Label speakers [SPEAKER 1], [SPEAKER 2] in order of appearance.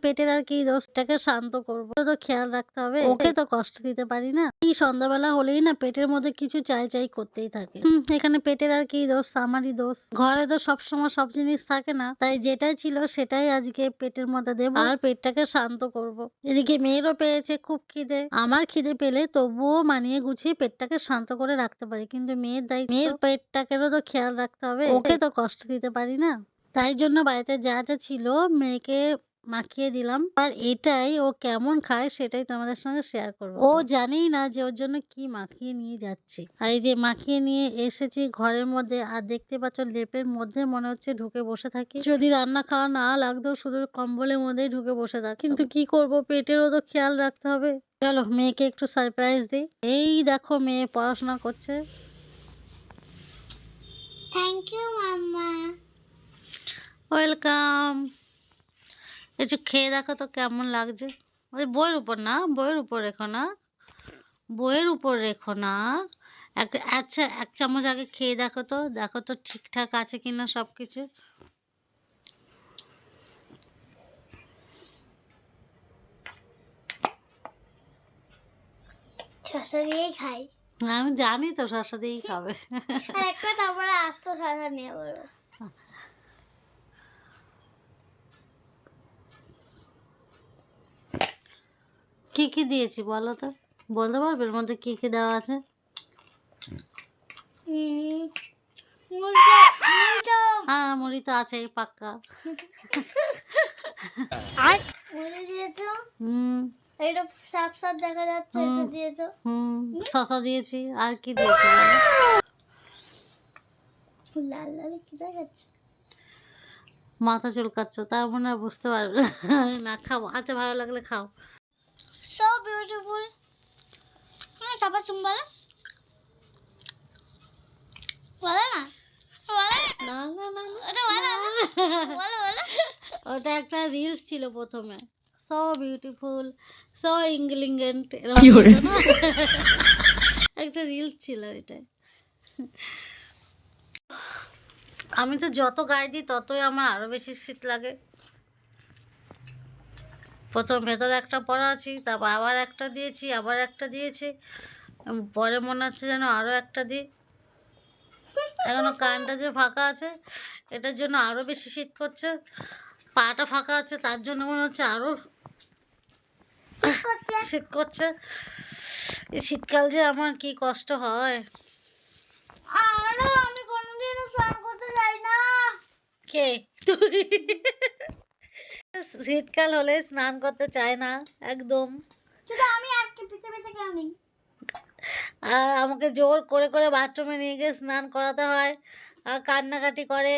[SPEAKER 1] পেটের আর কি দোষটাকে শান্ত করবো, তো খেয়াল রাখতে হবে, ওকে তো কষ্ট দিতে পারি না। এই সন্ধ্যাবেলা হলেই না পেটের মধ্যে কিছু চাই চাই করতেই থাকে। এখানে পেটের আর কি দোষ, আমারই দোষ। ঘরে তো সবসময় সব জিনিস থাকে না, তাই যেটাই ছিল সেটাই আজকে পেটের মধ্যে দেবো আর পেটটাকে শান্ত করব। এদিকে মেয়েরও পেয়েছে খুব খিদে। আমার খিদে পেলে তবুও মানিয়ে গুছিয়ে পেটটাকে শান্ত করে রাখতে পারি, কিন্তু মেয়ের দায়িত্ব, মেয়ের পেটটাকেও তো খেয়াল রাখতে হবে, ওকে তো কষ্ট দিতে পারি না। তাই জন্য বাড়িতে যা যা ছিল মেয়েকে মাখিয়ে দিলাম। আর এটাই ও কেমন খায় সেটাই তোমাদের সঙ্গে শেয়ার করবো। ও জানেই না যে ওর জন্য কি মাখিয়ে নিয়ে যাচ্ছি। আর এই যে মাখিয়ে নিয়ে এসেছি ঘরের মধ্যে, আর দেখতে পাচ্ছ লেপের মধ্যে মনে হচ্ছে ঢুকে বসে থাকি। যদি রান্না খাওয়া না লাগতো শুধু কম্বলের মধ্যেই ঢুকে বসে থাক, কিন্তু কি করব, পেটেরও তো খেয়াল রাখতে হবে। চলো মেয়েকে একটু সারপ্রাইজ দিই। এই দেখো মেয়ে পড়াশোনা করছে।
[SPEAKER 2] Thank you mamma.
[SPEAKER 1] ওয়েলকাম। একটু খেয়ে দেখো তো কেমন লাগছে। বইয়ের উপর না, বইয়ের উপর রেখো না, বইয়ের উপর রেখো না। আচ্ছা এক চামচ আগে খেয়ে দেখো তো, দেখো তো ঠিকঠাক আছে কিনা সব কিছু।
[SPEAKER 2] শসা দিয়েই খাই।
[SPEAKER 1] আমি জানি তো শসা দিয়েই খাবে।
[SPEAKER 2] আর একটা তারপরে আস্ত শসা নিয়ে বলবো।
[SPEAKER 1] কি কি দিয়েছি বলো তো, বলতে পারবে এর মধ্যে কি কি দেওয়া আছে? হ্যাঁ মুড়ি তো আছে পাক্কা।
[SPEAKER 2] আর মুড়ি দিয়েছো, এটা সাপ সাপ দেখা যাচ্ছে, এটা দিয়েছো।
[SPEAKER 1] শসা দিয়েছি, আর কি দিয়েছি বলো?
[SPEAKER 2] লাল লাল কি দেখাচ্ছে?
[SPEAKER 1] মাথা চুলকাচ্ছ, তার মনে আর বুঝতে পারবে না। খাও, আচ্ছা ভালো লাগলে খাও।
[SPEAKER 2] So beautiful. হ্যাঁ তারপর তুমি বলো, বলো না,
[SPEAKER 1] না না না
[SPEAKER 2] ওটা বলো, বলো বলো।
[SPEAKER 1] ওটা একটা রিলস ছিল প্রথমে, সো বিউটিফুল সো ইংলিগেন্ট, একটা রিলস ছিল এটাই। আমি তো যত গায়ে দিই ততই আমার আরো বেশি শীত লাগে। প্রথম ভেতরে একটা পরা আছি, তারপর আবার একটা দিয়েছি, আবার একটা দিয়েছি, পরে মনে হচ্ছে যেন আরো একটা দিই। এখনো কানটা যে ফাঁকা আছে এটার জন্য আরো বেশি শীত করছে, পাটা ফাঁকা আছে তার জন্য মনে হচ্ছে আরো শীত করছে। এই শীতকাল যে আমার কি কষ্ট হয়।
[SPEAKER 2] আরো আমি কোনোদিনও স্নান করতে যাই না।
[SPEAKER 1] কে তুই? শীতকাল হলে স্নান করতে চায় না একদম।
[SPEAKER 2] শুধু আমি আর কি পৃথিবীতে কেউ নেই।
[SPEAKER 1] আর আমাকে জোর করে করে বাথরুমে নিয়ে গিয়ে স্নান করাতে হয়, আর কান্নাকাটি করে।